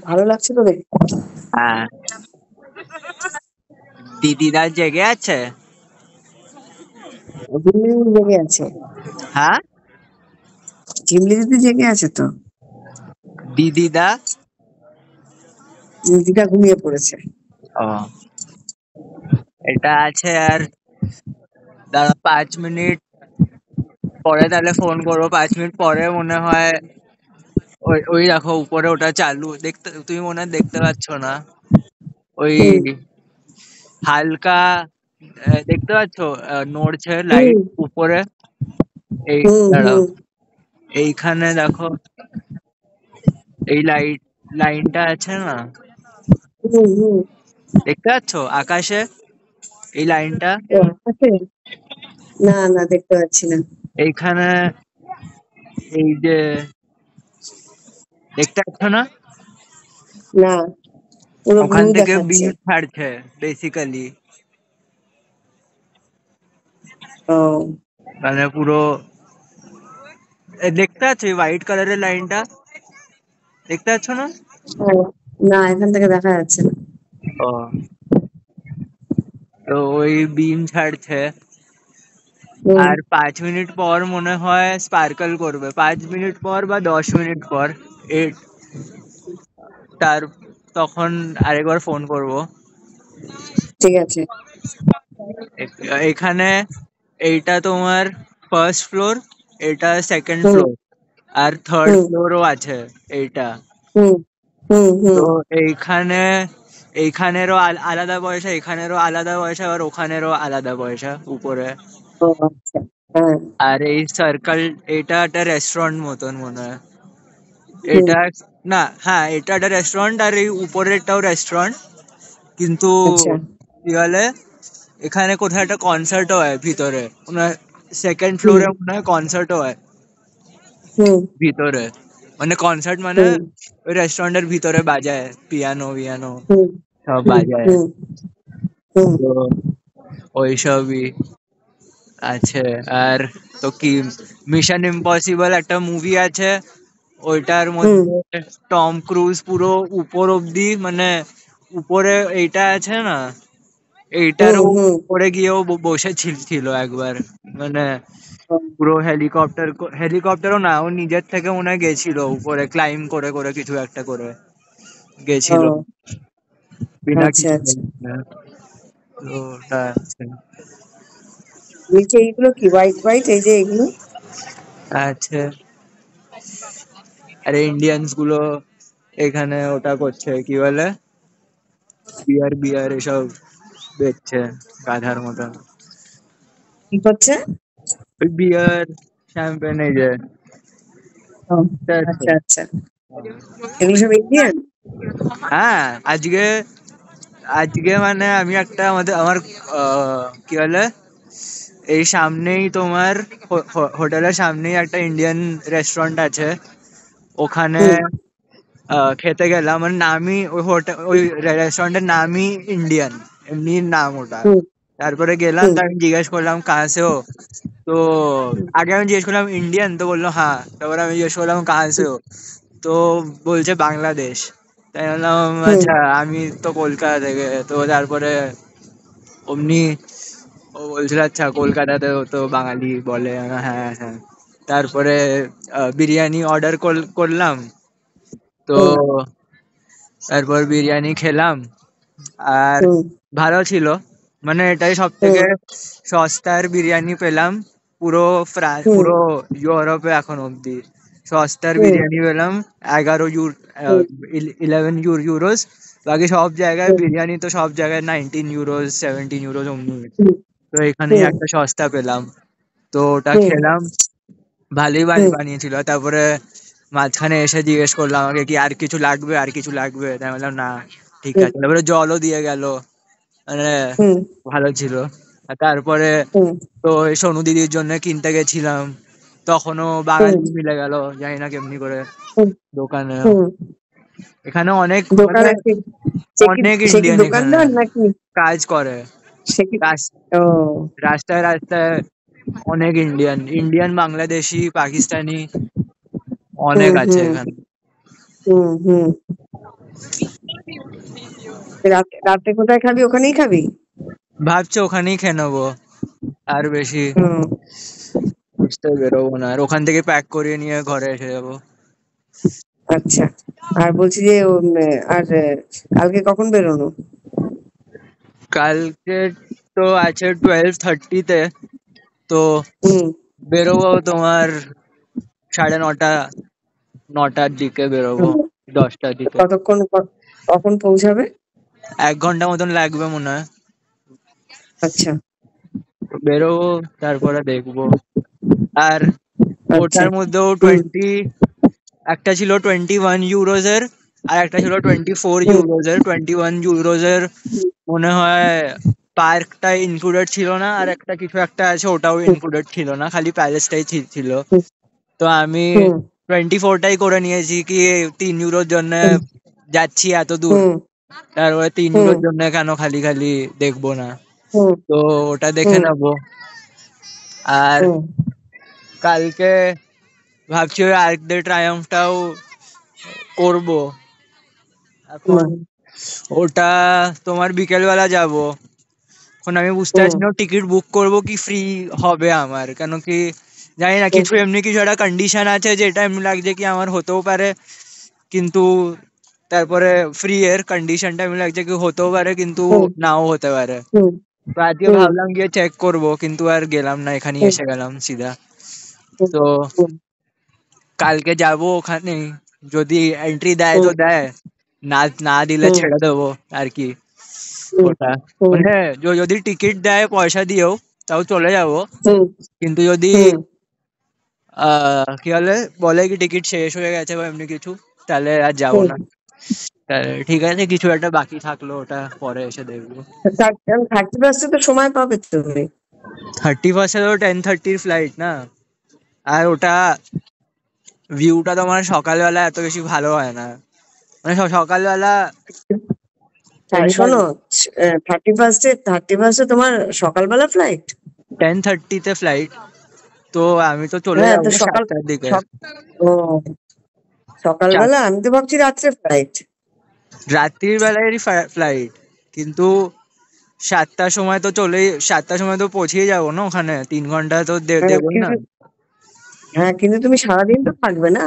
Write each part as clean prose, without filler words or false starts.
ভালো লাগছে তো দেখতে। হ্যাঁ, দিদিদা জেগে আছে। ঝিমলি দিদি জেগে আছে, হ্যাঁ, ঝিমলি দিদি জেগে আছে তো, দিদিদা। দিদিটা ঘুমিয়ে পড়েছে। ও, এটা আছে আর দাঁড়া 5 মিনিট পরে তাহলে ফোন করবো। 5 মিনিট পরে মনে হয় ওই ওই দেখো উপরে ওটা চালু, দেখতে তুমি মনে হয় দেখতে পাচ্ছ না। ওই হুম হালকা দেখতে পাচ্ছ নড়ছে হুম লাইট উপরে। এই হুম দাঁড়াও, হুম এইখানে দেখো এই লাইনটা আছে না, হুম হুম। দেখতে পাচ্ছ আকাশে এই লাইনটা? ও আছে? না না, দেখতে পাচ্ছি না। এইখানে এই যে দেখতে পাচ্ছ না, না, পুরো ওখান ব্লু থেকে দেখাচ্ছে। বিম ছাড়ছে বেসিক্যালি। ও মানে পুরো দেখতে পাচ্ছ এই হোয়াইট কালারের লাইনটা, দেখতে পাচ্ছ না? ও, না এখান থেকে দেখা যাচ্ছে না। ও, তো ওই বিম ছাড়ছে। হুম আর 5 মিনিট পর মনে হয় স্পার্কল করবে, 5 মিনিট পর বা 10 মিনিট পর। এ তার তখন আরেকবার ফোন করব। ঠিক আছে। এখানে এইটা তোমার ফার্স্ট ফ্লোর, এটা সেকেন্ড হুম ফ্লোর, আর থার্ড হুম ফ্লোরও আছে এইটা। হুম হুম তো হুম। এইখানে এইখানেরও আলাদা পয়সা, এখানেরও আলাদা পয়সা, আর ওখানেরও আলাদা পয়সা উপরে। ও আচ্ছা। হ্যাঁ। আর এই সার্কেল, এটা একটা রেস্টুরেন্ট মতন মনে হয় হুম। এটা। না, হ্যাঁ এটা একটা রেস্টুরেন্ট, আর এই উপরেরটাও রেস্টুরেন্ট। কিন্তু আচ্ছা। কি বলে, এখানে কোথাও একটা কনসার্টও হয় ভিতরে, সেকেন্ড হুম ফ্লোরে মনে হয় কনসার্টও হয় হুম ভিতরে। মানে কনসার্ট মানে হুম ওই রেস্টুরেন্টের ভিতরে বাজায় পিয়ানো বিয়ানো হুম সব হুম বাজায়। হুম হুম তো ওইসবই আছে। আর তো কি, মিশন ইম্পসিবল একটা মুভি আছে, ওইটার হুম মধ্যে টম ক্রুজ পুরো উপর অব্দি, মানে উপরে এইটা আছে না, এইটারও হুম হুম। উপরে গিয়েও বসে ছিল একবার। মানে হুম। পুরো হেলিকপ্টারও না, ও নিজের থেকে মনে হয় গেছিল উপরে, ক্লাইম করে করে কিছু একটা করে গেছিল ও বিনা আচ্ছা কিছু। আচ্ছা। তো ওটা আছে। নিচে এইগুলো কি হোয়াইট হোয়াইট, এই যে এগুলো? আছে, আরে ইন্ডিয়ানস গুলো এখানে ওটা করছে, কি বলে, বিয়ার বিয়ার এসব বেচছে গাধার মতন। কি করছে? ওই বিয়ার শ্যাম্পেন এই যে, ও বুঝতে পারছো? আচ্ছা আচ্ছা। এগুলো সব ইন্ডিয়ান? হ্যাঁ, আজকে আজকে মানে আমি একটা আমার কি বলে, এই সামনেই তোমার হোটেলের সামনেই একটা ইন্ডিয়ান রেস্টুরেন্ট আছে, ওখানে হুম খেতে গেলাম। মানে নামই ওই হোটেল, ওই রেস্টুরেন্টের নামই ইন্ডিয়ান, এমনি নাম ওটা। হুম তারপরে গেলাম, হুম তার আমি জিজ্ঞেস করলাম কাহা সে হো। তো হুম আগে আমি জিজ্ঞেস করলাম ইন্ডিয়ান, তো বললো হ্যাঁ। তারপরে আমি জিজ্ঞেস করলাম কাহা সে হো, তো বলছে বাংলাদেশ। তাই বললাম হুম আচ্ছা, আমি তো কলকাতা থেকে। তো তারপরে অমনি ও বলছিল আচ্ছা কলকাতাতেও তো বাঙালি বলে। আমি বললাম, হ্যাঁ হ্যাঁ। তারপরে বিরিয়ানি অর্ডার করলাম। তো হুম তারপর বিরিয়ানি খেলাম, আর হুম ভালো ছিল। মানে এটাই সব থেকে হুম সস্তার বিরিয়ানি পেলাম পুরো হুম পুরো ইউরোপে এখন অব্দি। সস্তার হুম বিরিয়ানি পেলাম 11 হুম 11 ইউরোস। বাকি সব জায়গায় হুম বিরিয়ানি তো সব জায়গায় 19 ইউরোস 17 ইউরোস অমনি। হুম তো এখানেই হুম একটা সস্তা পেলাম, তো ওটা হুম খেলাম। ভালোই হুম বানিয়েছিল। তারপরে মাঝখানে এসে জিজ্ঞেস করলো আমাকে কি আর কিছু লাগবে, আর কিছু লাগবে, তাই আমি বললাম না ঠিক হুম আছে, তারপরে জলও দিয়ে গেল, মানে হুম ভালো ছিল। আর তারপরে হুম তো এই সোনু দিদির জন্য কিনতে গেছিলাম, তখনও হুম বাঙালি মিলে গেল, জানি না কেমনি করে হুম দোকানে। হুম। এখানে অনেক মানে দোকানে অনেক সে কি ইন্ডিয়ান এখানে দোকানদার নাকি? কাজ করে। সে কি? রাস- ও রাস্তায় রাস্তায় অনেক ইন্ডিয়ান, ইন্ডিয়ান, বাংলাদেশি, পাকিস্তানি অনেক হুম আছে হুম এখানে। হুম হুম। রাতে রাতে কোথায় খাবি? ওখানেই খাবি? ভাবছি ওখানেই খেয়ে নেবো, আর বেশি হুম। বুঝতে বেরোবো না, আর ওখান থেকে প্যাক করিয়ে নিয়ে ঘরে এসে যাবো। আচ্ছা। আর বলছি যে আর কালকে কখন বেরোনো? কালকে তো আছে 12:30-তে, তো হুম। বেরোবো তোমার 9:30, 9টার দিকে বেরোবো, হুম। 10টার দিকে। কখন পৌঁছাবে? 1 ঘন্টা মতন লাগবে মনে হয়। আচ্ছা তো বেরোবো, তারপরে দেখবো। আর আচ্ছা। ওটার মধ্যেও হুম একটা ছিল 21 ইউরোজের, আর একটা ছিল 24 হুম ইউরোজের। 21 ইউরোজের মনে হয় পার্কটা ইনক্লুডেড ছিল না, আর একটা কিছু একটা আছে ওটাও হুম ইনক্লুডেড ছিল না, খালি প্যালেসটাই ছিল। হুম তো আমি হুম 24টাই করে নিয়েছি, কি 3 ইউরোর জন্য হুম যাচ্ছি এত দূর, হুম তারপরে 3 ইউরোর হুম জন্য কেন খালি খালি দেখবো না, হুম তো ওটা দেখে হুম নেবো। আর হুম কালকে ভাবছি ওই আর্ক দে ট্রায়াম্ফটাও করবো। এখন হুম ওটা তোমার বিকেল বেলা যাব। এখন আমি বুঝতে হুম পারছি না টিকিট বুক করব কি ফ্রি হবে আমার, কেন কি জানি না, হুম কিছু এমনি কিছু একটা কন্ডিশন আছে যেটা এমনি লাগছে কি আমার হতেও পারে, কিন্তু তারপরে ফ্রি এর কন্ডিশনটা এমনি লাগছে কি হতেও পারে কিন্তু হুম নাও হতে পারে। হুম তো আজকে হুম ভাবলাম গিয়ে চেক করব, কিন্তু আর গেলাম না, এখানেই হুম এসে গেলাম সিধা। হুম তো হুম কালকে যাব ওখানে, যদি এন্ট্রি দেয় তো হুম দেয়, না না দিলে হুম ছেড়ে দেবো আর কি। হুম ওটা হুম মানে যদি টিকিট দেয় পয়সা দিয়েও তাও চলে যাব, হুম কিন্তু যদি হুম কি বলে বলে কি টিকিট শেষ হয়ে গেছে বা এমনি কিছু, তাহলে আর যাবো হুম। না। তাহলে ঠিক আছে, কিছু একটা বাকি থাকলো ওটা পরে এসে দেখবো। 31 তো সময় পাবে তুমি। 31 তো 10:30 ফ্লাইট না, আর ওটা ভিউটা তোমার সকালবেলা এত বেশি ভালো হয় না, মানে সকালবেলা হ্যাঁ এমনি শোনো, 31 তোমার সকালবেলা ফ্লাইট? 10:30-তে ফ্লাইট, তো আমি তো চলে হ্যাঁ যাবো তো সকাল 7টার দিকে। সক- ও সকালবেলা, আমি তো ভাবছি রাত্রে ফ্লাইট। রাত্রির বেলায় ফ্লাইট, কিন্তু 7টার সময় তো পৌঁছেই যাবো না ওখানে, 3 ঘন্টা তো হ্যাঁ দেবই না। কিন্তু কিন্তু তুমি সারাদিন তো থাকবে না?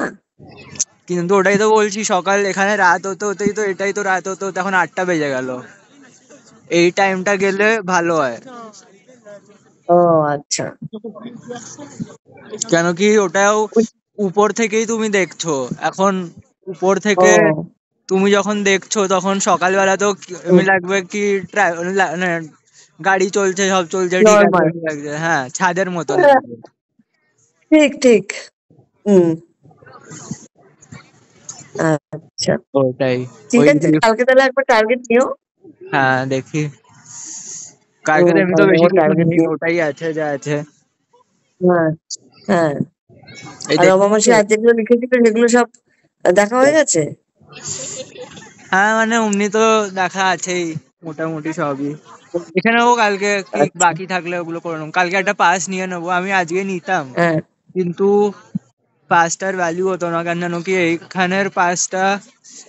কিন্তু ওটাই তো বলছি, সকাল এখানে রাত হতে হতেই তো, এটাই তো রাত হতে হতে এখন 8টা বেজে গেল, এই টাইমটা গেলে ভালো হয়। ও আচ্ছা। কেন কি ওটাও উপর থেকেই তুমি দেখছো এখন, উপর থেকে ও তুমি যখন দেখছো তখন সকালবেলা তো এমনি লাগবে কি মানে গাড়ি চলছে, সব চলছে ঠিক আছে, নর্মাল। এমনি লাগছে, হ্যাঁ ছাদের মতো লাগবে। ঠিক ঠিক। হুম। আচ্ছা ওটাই, ঠিক ওই আছে, কালকে তাহলে একবার টার্গেট নিও। হ্যাঁ দেখি, কালকে তো এমনি তো কালকে বেশি একবার কিছু টার্গেট নেই, নিও। ওটাই আছে যা আছে। হ্যাঁ হ্যাঁ। এই আর দেখতে অমাবাসী পাচ্ছো? আজ যেগুলো লিখেছিল সেগুলো সব দেখা হয়ে গেছে? হ্যাঁ মানে অমনি তো দেখা আছেই, মোটামুটি সবই। এখানেও কালকে কি আচ্ছা। বাকি থাকলে ওগুলো করে নেবো, কালকে একটা পাস নিয়ে নেবো, আমি আজকে নিতাম, হ্যাঁ কিন্তু পাসটার ভ্যালু হতো না, কেন জানো কি এইখানের পাসটা,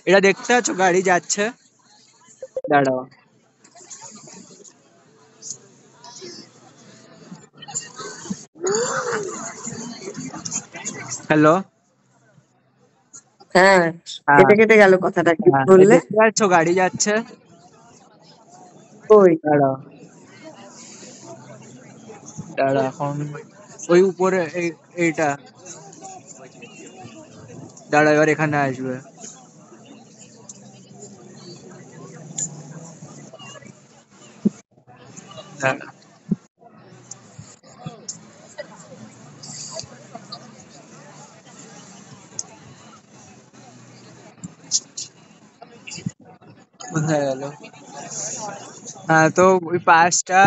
এটা দেখতে পাচ্ছ গাড়ি যাচ্ছে, দাঁড়াও। হ্যালো। হ্যাঁ। হ্যাঁ কেটে কেটে গেল কথাটা, কি হ্যাঁ, এই বললে? দেখতে পাচ্ছ গাড়ি যাচ্ছে, কই? দাঁড়াও দাঁড়া এখন, ওই উপরে এইটা, দাঁড়া এবার এখানে আসবে, দাঁড়া। কোথায় গেল? হ্যাঁ, তো ওই পাসটা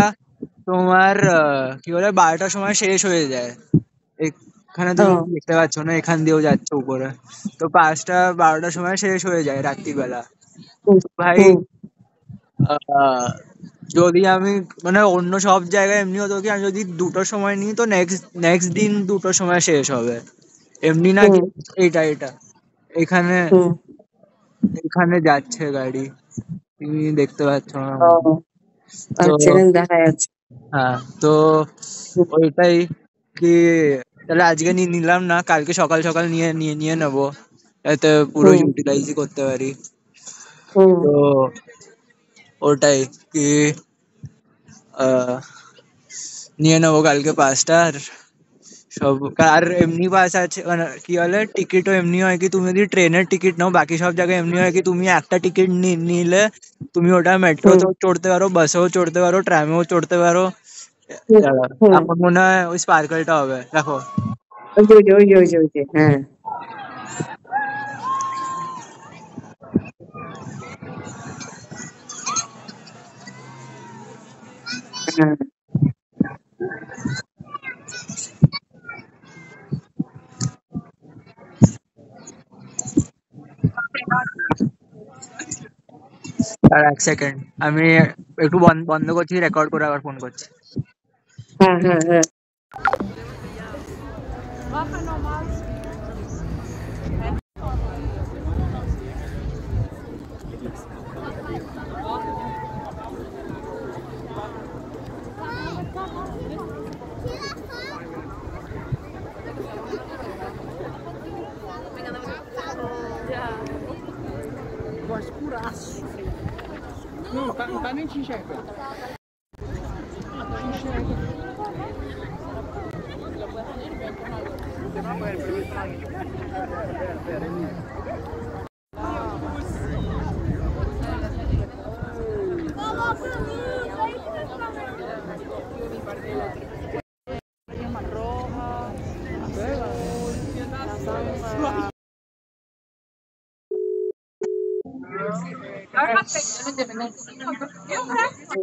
তোমার কি বলে 12টার সময় শেষ হয়ে যায়। এখানে তুমি ও দেখতে পাচ্ছ না, এখান দিয়েও যাচ্ছে উপরে। তো পাসটা 12টার সময় শেষ হয়ে যায় রাত্রিবেলা। হুম ভাই, হুম আহ, যদি আমি মানে অন্য সব জায়গায় এমনি হতো কি, আমি যদি 2টোর সময় নিই তো নেক্সট নেক্সট দিন 2টোর সময় শেষ হবে। এমনি না কি, হুম এটা এখানে হুম এখানে যাচ্ছে গাড়ি, তুমি দেখতে পাচ্ছ না ও মনে হয়। তো আচ্ছা, এখানে দেখা যাচ্ছে। হ্যাঁ, তো ওইটাই কি, তাহলে আজকে নিলাম না, কালকে সকাল সকাল নিয়ে নিয়ে নিয়ে নেবো, এতে পুরো হুম ইউটিলাইজই করতে পারি। হুম তো ওটাই কি, আহ নিয়ে নেবো কালকে পাঁচটা। আর সব, আর এমনি বাস আছে মানে কি বলে, টিকিটও এমনি হয় কি, তুমি যদি ট্রেনের টিকিট নাও, বাকি সব জায়গায় এমনি হয় কি তুমি একটা টিকিট নিলে তুমি ওটা হুম মেট্রোতেও চড়তে পারো, বাসেও চড়তে পারো, ট্রামেও চড়তে পারো। হুম দাঁড়া, হুম। এখন মনে হয় ওই স্পার্কেলটা হবে, দেখো। ওই যে, হ্যাঁ হ্যাঁ। আর এক সেকেন্ড, আমি একটু বন্ধ করছি, রেকর্ড করে আবার ফোন করছি। হ্যাঁ হ্যাঁ হ্যাঁ। Não tá nem te enxergando.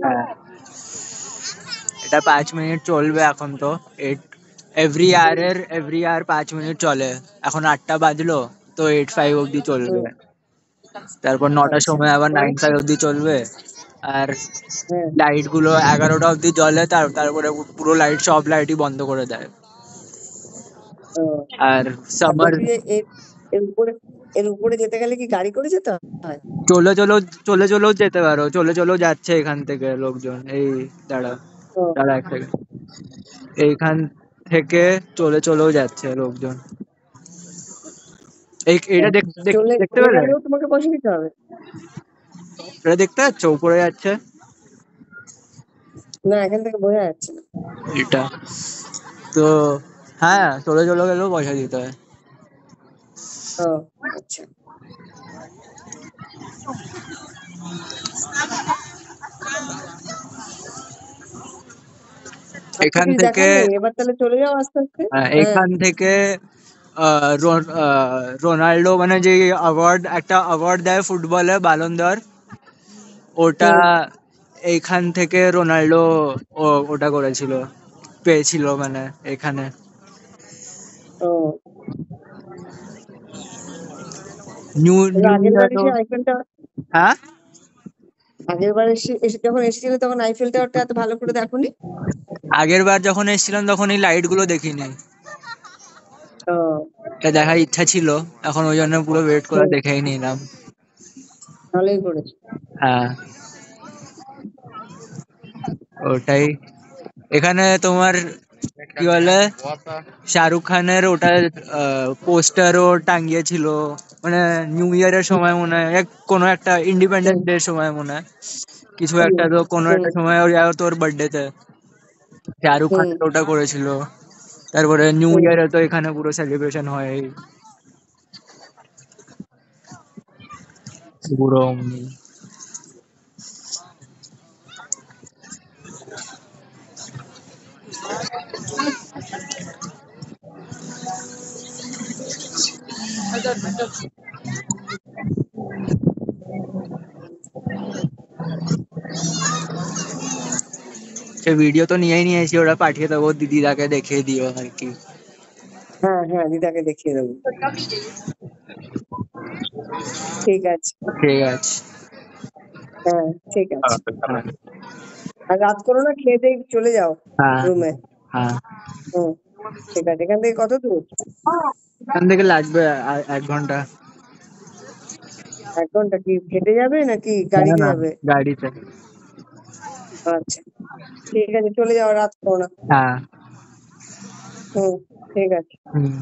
হ্যাঁ, এটা 5 মিনিট চলবে এখন তো। এভরি ইয়ার 5 মিনিট চলে। এখন 8টা বাজলো, তো 8:05 অব্দি চলবে। হুম তারপর 9টার আচ্ছা, সময় আবার পরে 9:05 অব্দি চলবে। আর হ্যাঁ। লাইট গুলো 11টা অব্দি জ্বলে, তারপরে পুরো লাইট, সব লাইটই বন্ধ করে দেয়। ও, আর আর সামার, বলছি যে এর উপরে যেতে গেলে কি গাড়ি করে যেতে হয়? চলে চলেও চলে চলেও যেতে পারো, চলে চলেও যাচ্ছে এখান থেকে লোকজন। এই দাঁড়া, ও দাঁড়া এক সেকেন্ড, এইখান থেকে চলে চলেও যাচ্ছে লোকজন। এটা চলে দেখতে চলে পেলে? গেলেও তোমাকে পয়সা দিতে হবে? এটা দেখতে পাচ্ছ, উপরে যাচ্ছে না, এখান থেকে বোঝা যাচ্ছে না। এটা। তো হ্যাঁ, চলে চলে গেলেও পয়সা দিতে হয়। ও আচ্ছা। আর তো এখান কিছু থেকে দেখার নেই, এবার তাহলে চলে যাও আস্তে আস্তে। হ্যাঁ। এখান থেকে রোনাল্ডো মানে যে একটা অ্যাওয়ার্ড দেয় ফুটবলে, বালন দর, ওটা হুম এইখান থেকে রোনাল্ডো ওটা করেছিল, পেয়েছিল মানে এখানে। ও, নিউ তাহলে নিউ আগের বার ইয়ারও। এসে আইফেল টাওয়ার, হ্যাঁ, আগের বার যখন এসেছিলে তখন আইফেল টাওয়ারটা এত ভালো করে দেখোনি? আগের বার যখন এসেছিলাম তখন এই লাইট গুলো দেখিনি। ও এটা দেখার ইচ্ছা ছিল, এখন ওই জন্য পুরো ওয়েট করে হুম, দেখেই নিলাম। ভালোই করেছো। হ্যাঁ, ওটাই। এখানে তোমার কি বলে, শাহরুখ খানের ওটা পোস্টারও টাঙিয়েছিল, মানে নিউ ইয়ারের সময় মনে হয়, কোনো একটা ইন্ডিপেন্ডেন্স হুম ডে সময় মনে হয়, কিছু হুম একটা, তো কোনো হুম একটা সময় ওর তোর বার্থডে তে শাহরুখ হুম খানের ওটা করেছিল। তারপরে নিউ হুম। ইয়ারে তো এখানে পুরো সেলিব্রেশন হয় পুরো। সে ভিডিও তো নিয়েই নিয়েছি, ওরা পাঠিয়ে দেবো, দিদাকে দেখিয়ে দিও আর কি। হ্যাঁ হ্যাঁ, দিদাকে দেখিয়ে দেবো। ঠিক আছে। ঠিক আছে। হ্যাঁ ঠিক আছে। হ্যাঁ আর রাত করো না, খেয়ে দিয়ে চলে যাও হ্যাঁ রুমে। হ্যাঁ। হুম, ঠিক আছে। এখান থেকে কত দূর? এখান থেকে লাগবে 1 ঘন্টা। 1 ঘন্টা? কি হেঁটে যাবে নাকি না গাড়িতে না, যাবে? গাড়িতে। আচ্ছা ঠিক আছে, চলে যাও, রাত করো না। হ্যাঁ। হুম, ঠিক আছে। হুম।